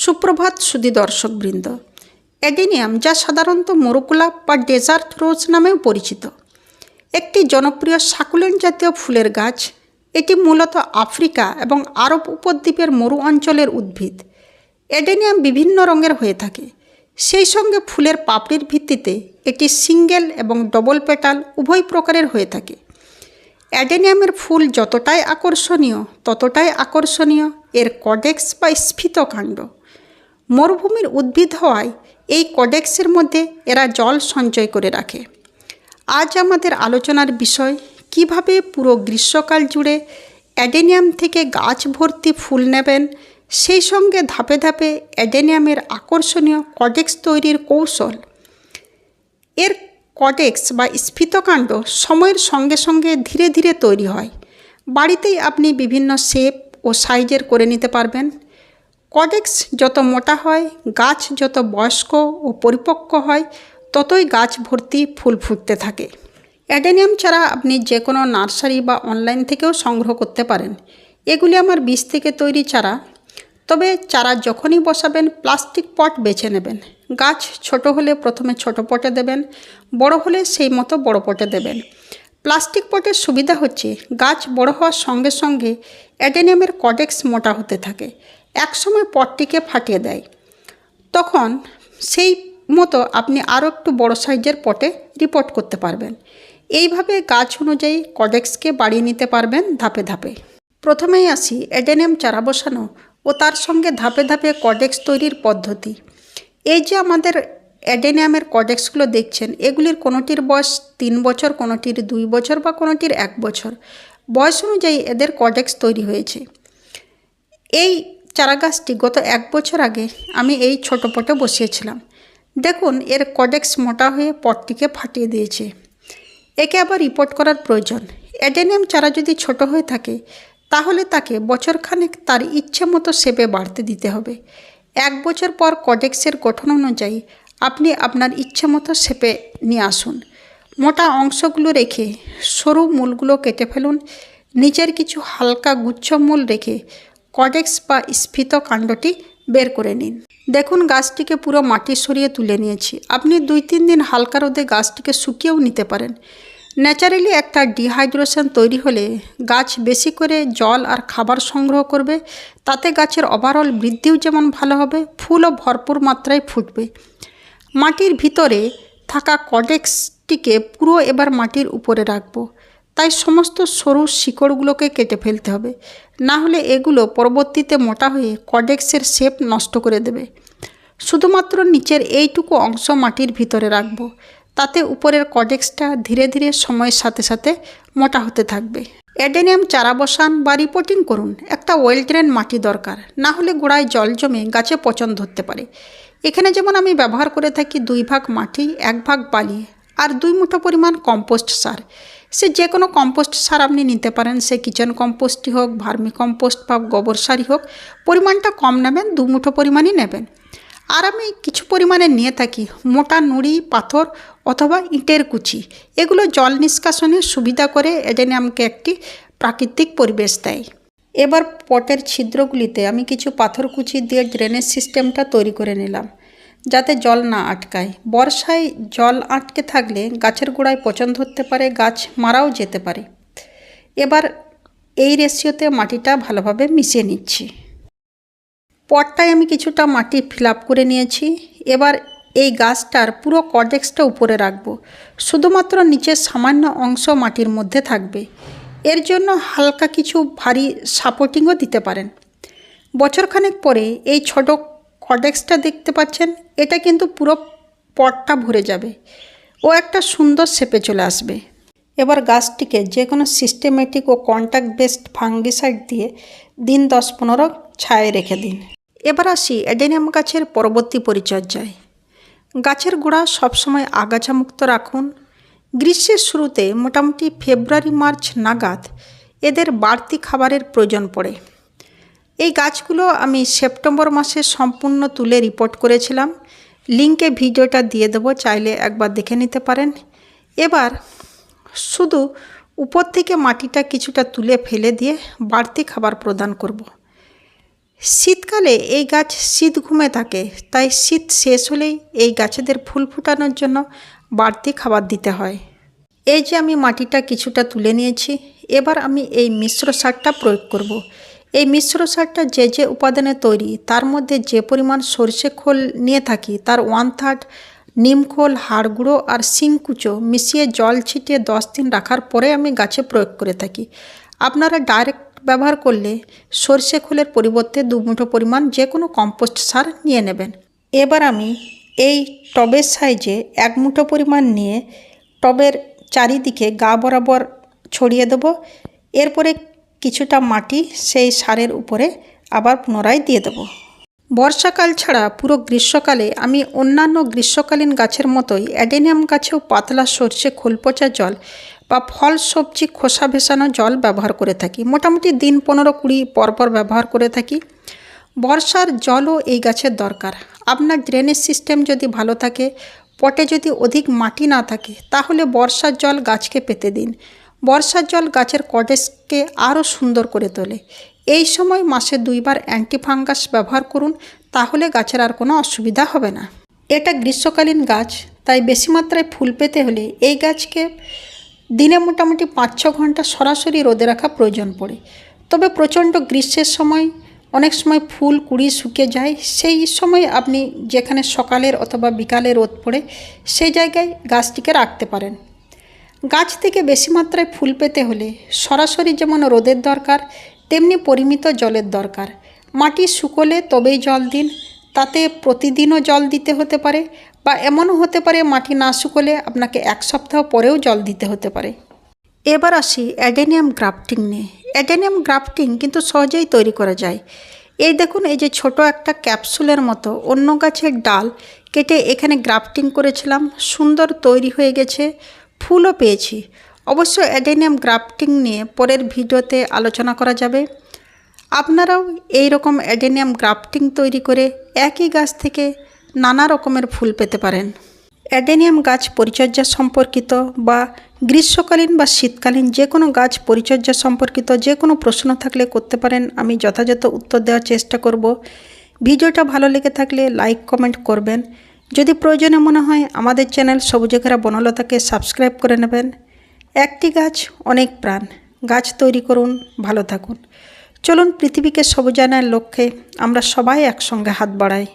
সুপ্রভাত সুধী দর্শকবৃন্দ। অ্যাডেনিয়াম, যা সাধারণত মরুগোলাপ বা ডেজার্ট রোজ নামেও পরিচিত, একটি জনপ্রিয় সাকুলেন্ট জাতীয় ফুলের গাছ। এটি মূলত আফ্রিকা এবং আরব উপদ্বীপের মরু অঞ্চলের উদ্ভিদ। অ্যাডেনিয়াম বিভিন্ন রঙের হয়ে থাকে। সেই সঙ্গে ফুলের পাপড়ির ভিত্তিতে এটি সিঙ্গেল এবং ডবল পেটাল উভয় প্রকারের হয়ে থাকে। অ্যাডেনিয়ামের ফুল যতটাই আকর্ষণীয় ততটাই আকর্ষণীয় এর কডেক্স বা স্ফীতকাণ্ড। মরুভূমির উদ্ভিদ হওয়ায় এই কডেক্সের মধ্যে এরা জল সঞ্চয় করে রাখে। আজ আমাদের আলোচনার বিষয়, কিভাবে পুরো গ্রীষ্মকাল জুড়ে অ্যাডেনিয়াম থেকে গাছ ভর্তি ফুল নেবেন, সেই সঙ্গে ধাপে ধাপে অ্যাডেনিয়ামের আকর্ষণীয় কডেক্স তৈরির কৌশল। এর কডেক্স বা স্ফীতকাণ্ড সময়ের সঙ্গে সঙ্গে ধীরে ধীরে তৈরি হয়। বাড়িতেই আপনি বিভিন্ন শেপ ও সাইজের করে নিতে পারবেন। কডেক্স যত মোটা হয়, গাছ যত বয়স্ক ও পরিপক্ক হয়, ততই গাছ ভর্তি ফুল ফুটতে থাকে। অ্যাডেনিয়াম চারা আপনি যে কোনো নার্সারি বা অনলাইন থেকেও সংগ্রহ করতে পারেন। এগুলি আমার বীজ থেকে তৈরি চারা। তবে চারা যখনই বসাবেন প্লাস্টিক পট বেছে নেবেন। গাছ ছোট হলে প্রথমে ছোট পটে দেবেন, বড় হলে সেই মতো বড় পটে দেবেন। প্লাস্টিক পটের সুবিধা হচ্ছে গাছ বড় হওয়ার সঙ্গে সঙ্গে অ্যাডেনিয়ামের কডেক্স মোটা হতে থাকে। একসময় পটটিকে ফাটিয়ে দেয়, তখন সেই মতো আপনি আরও একটু বড় সাইজের পটে রিপোর্ট করতে পারবেন। এইভাবে গাছ অনুযায়ী কডেক্সকে বাড়িয়ে নিতে পারবেন ধাপে ধাপে। প্রথমেই আসি অ্যাডেনিয়াম চারা বসানো ও তার সঙ্গে ধাপে ধাপে কডেক্স তৈরির পদ্ধতি। এই যে আমাদের অ্যাডেনিয়ামের কডেক্সগুলো দেখছেন, এগুলির কোনোটির বয়স 3 বছর, কোনোটির 2 বছর বা কোনোটির 1 বছর। বয়স অনুযায়ী এদের কডেক্স তৈরি হয়েছে। এই চারাগাছটি গত 1 বছর আগে আমি এই ছোটো পটে বসিয়েছিলাম। দেখুন, এর কডেক্স মোটা হয়ে পটটিকে ফাটিয়ে দিয়েছে। একে আবার রিপোর্ট করার প্রয়োজন। অ্যাডেনিয়াম চারা যদি ছোট হয়ে থাকে, তাহলে তাকে বছরখানেক তার ইচ্ছে মতো শেপে বাড়তে দিতে হবে। 1 বছর পর কডেক্সের গঠন অনুযায়ী আপনি আপনার ইচ্ছে মতো শেপে নিয়ে আসুন। মোটা অংশগুলো রেখে সরু মূলগুলো কেটে ফেলুন। নিচের কিছু হালকা গুচ্ছ মূল রেখে কডেক্স বা স্ফীত কাণ্ডটি বের করে নিন। দেখুন, গাছটিকে পুরো মাটি সরিয়ে তুলে নিয়েছি। আপনি 2-3 দিন হালকা রোদে গাছটিকে শুকিয়েও নিতে পারেন। ন্যাচারালি একটা ডিহাইড্রেশন তৈরি হলে গাছ বেশি করে জল আর খাবার সংগ্রহ করবে। তাতে গাছের ওভারঅল বৃদ্ধিও যেমন ভালো হবে, ফুলও ভরপুর মাত্রায় ফুটবে। মাটির ভিতরে থাকা কডেক্সটিকে পুরো এবার মাটির উপরে রাখবো। তাই সমস্ত সরু শিকড়গুলোকে কেটে ফেলতে হবে, না হলে এগুলো পরবর্তীতে মোটা হয়ে কডেক্সের শেপ নষ্ট করে দেবে। শুধুমাত্র নিচের এইটুকু অংশ মাটির ভিতরে রাখবো। তাতে উপরের কডেক্সটা ধীরে ধীরে সময়ের সাথে সাথে মোটা হতে থাকবে। অ্যাডেনিয়াম চারা বসান বা রিপোর্টিং করুন, একটা ওয়েল ড্রেন মাটি দরকার, না হলে গোড়ায় জল জমে গাছে পচন ধরতে পারে। এখানে যেমন আমি ব্যবহার করে থাকি 2 ভাগ মাটি, 1 ভাগ বালি আর 2 মুঠো পরিমাণ কম্পোস্ট সার। সে যে কোনো কম্পোস্ট সার আপনি নিতে পারেন, সে কিচেন কম্পোস্টই হোক, ভার্মি কম্পোস্ট বা গোবর সারই হোক। পরিমাণটা কম নেবেন, 2 মুঠো পরিমাণই নেবেন। আর আমি কিছু পরিমাণে নিয়ে থাকি মোটা নুড়ি, পাথর অথবা ইটের কুচি। এগুলো জল নিষ্কাশনের সুবিধা করে অ্যাডেনিয়ামকে একটি প্রাকৃতিক পরিবেশ দেয়। এবার পটের ছিদ্রগুলিতে আমি কিছু পাথর কুচি দিয়ে ড্রেনেজ সিস্টেমটা তৈরি করে নিলাম, যাতে জল না আটকায়। বর্ষায় জল আটকে থাকলে গাছের গোড়ায় পচন ধরতে পারে, গাছ মারাও যেতে পারে। এবার এই রেশিওতে মাটিটা ভালোভাবে মিশিয়ে নিচ্ছি। পটটায় আমি কিছুটা মাটি ফিল আপ করে নিয়েছি। এবার এই গাছটার পুরো কডেক্সটা উপরে রাখবো। শুধুমাত্র নিচের সামান্য অংশ মাটির মধ্যে থাকবে। এর জন্য হালকা কিছু ভারী সাপোর্টিংও দিতে পারেন। বছরখানেক পরে এই ছোট কডেক্সটা দেখতে পাচ্ছেন, এটা কিন্তু পুরো পটটা ভরে যাবে ও একটা সুন্দর শেপে চলে আসবে। এবার গাছটিকে যে কোনো সিস্টেমেটিক ও কন্ট্যাক্ট বেসড ফাঙ্গিসাইড দিয়ে দিন 10-15 ছায়ায় রেখে দিন। এবার আসি অ্যাডেনিয়াম গাছের পরবর্তী পরিচর্যায়। গাছের গোড়া সবসময় আগাছামুক্ত রাখুন। গ্রীষ্মের শুরুতে মোটামুটি ফেব্রুয়ারি-মার্চ নাগাদ এদের বাড়তি খাবারের প্রয়োজন পড়ে। এই গাছগুলো আমি সেপ্টেম্বর মাসে সম্পূর্ণ তুলে রিপোর্ট করেছিলাম। লিঙ্কে ভিডিওটা দিয়ে দেবো, চাইলে একবার দেখে নিতে পারেন। এবার শুধু উপর থেকে মাটিটা কিছুটা তুলে ফেলে দিয়ে বাড়তি খাবার প্রদান করব। শীতকালে এই গাছ শীত ঘুমে থাকে, তাই শীত শেষ হলেই এই গাছেদের ফুল ফোটানোর জন্য বাড়তি খাবার দিতে হয়। এই যে আমি মাটিটা কিছুটা তুলে নিয়েছি, এবার আমি এই মিশ্র সারটা প্রয়োগ করব। এই মিশ্র সারটা যে যে উপাদানে তৈরি, তার মধ্যে যে পরিমাণ সরষে খোল নিয়ে থাকি তার 1/3 নিম খোল, হাড় গুঁড়ো আর শিংকুচো মিশিয়ে জল ছিটিয়ে 10 দিন রাখার পরে আমি গাছে প্রয়োগ করে থাকি। আপনারা ডাইরেক্ট ব্যবহার করলে সরষে খোলের পরিবর্তে 2 মুঠো পরিমাণ যে কোনো কম্পোস্ট সার নিয়ে নেবেন। এবার আমি এই টবের সাইজে 1 মুঠো পরিমাণ নিয়ে টবের চারিদিকে গা বরাবর ছড়িয়ে দেব। এরপরে কিছুটা মাটি সেই সারের উপরে আবার পুনরায় দিয়ে দেব। বর্ষাকাল ছাড়া পুরো গ্রীষ্মকালে আমি অন্যান্য গ্রীষ্মকালীন গাছের মতোই অ্যাডেনিয়াম গাছেও পাতলা সরষে খোল পচা জল বা ফল সবজি খোসা ভেসানো জল ব্যবহার করে থাকি। মোটামুটি দিন 15-20 পরপর ব্যবহার করে থাকি। বর্ষার জলও এই গাছের দরকার। আপনার ড্রেনেজ সিস্টেম যদি ভালো থাকে, পটে যদি অধিক মাটি না থাকে, তাহলে বর্ষার জল গাছকে পেতে দিন। বর্ষার জল গাছের কটেজকে আরও সুন্দর করে তোলে। এই সময় মাসে 2 বার অ্যান্টিফাঙ্গাস ব্যবহার করুন, তাহলে গাছের আর কোনো অসুবিধা হবে না। এটা গ্রীষ্মকালীন গাছ, তাই বেশি মাত্রায় ফুল পেতে হলে এই গাছকে দিনে মোটামুটি 5-6 ঘন্টা সরাসরি রোদে রাখা প্রয়োজন পড়ে। তবে প্রচণ্ড গ্রীষ্মের সময় অনেক সময় ফুল কুড়ি শুকিয়ে যায়, সেই সময় আপনি যেখানে সকালের অথবা বিকালে রোদ পড়ে সেই জায়গায় গাছটিকে রাখতে পারেন। গাছ থেকে বেশি মাত্রায় ফুল পেতে হলে সরাসরি যেমন রোদের দরকার, তেমনি পরিমিত জলের দরকার। মাটি শুকোলে তবেই জল দিন, তাতে প্রতিদিনও জল দিতে হতে পারে, বা এমনও হতে পারে মাটি না শুকোলে আপনাকে 1 সপ্তাহ পরেও জল দিতে হতে পারে। এবার আসি অ্যাডেনিয়াম গ্রাফটিং নিয়ে। অ্যাডেনিয়াম গ্রাফটিং কিন্তু সহজেই তৈরি করা যায়। এই দেখুন, এই যে ছোট একটা ক্যাপসুলের মতো অন্য গাছের ডাল কেটে এখানে গ্রাফটিং করেছিলাম, সুন্দর তৈরি হয়ে গেছে, ফুলও পেয়েছি। অবশ্য অ্যাডেনিয়াম গ্রাফটিং নিয়ে পরের ভিডিওতে আলোচনা করা যাবে। আপনারাও এই রকম অ্যাডেনিয়াম গ্রাফটিং তৈরি করে একই গাছ থেকে নানা রকমের ফুল পেতে পারেন। অ্যাডেনিয়াম গাছ পরিচর্যা সম্পর্কিত বা গ্রীষ্মকালীন বা শীতকালীন যে কোনো গাছ পরিচর্যা সম্পর্কিত যে কোনো প্রশ্ন থাকলে করতে পারেন, আমি যথাযথ উত্তর দেওয়ার চেষ্টা করব। ভিডিওটা ভালো লেগে থাকলে লাইক কমেন্ট করবেন। যদি প্রয়োজনে মনে হয় আমাদের চ্যানেল সবুজে ঘেরা বনলতাকে সাবস্ক্রাইব করে নেবেন। একটি গাছ অনেক প্রাণ, গাছ তৈরি করুন, ভালো থাকুন। চলুন পৃথিবীকে সবুজায়নের লক্ষ্যে আমরা সবাই একসঙ্গে হাত বাড়াই।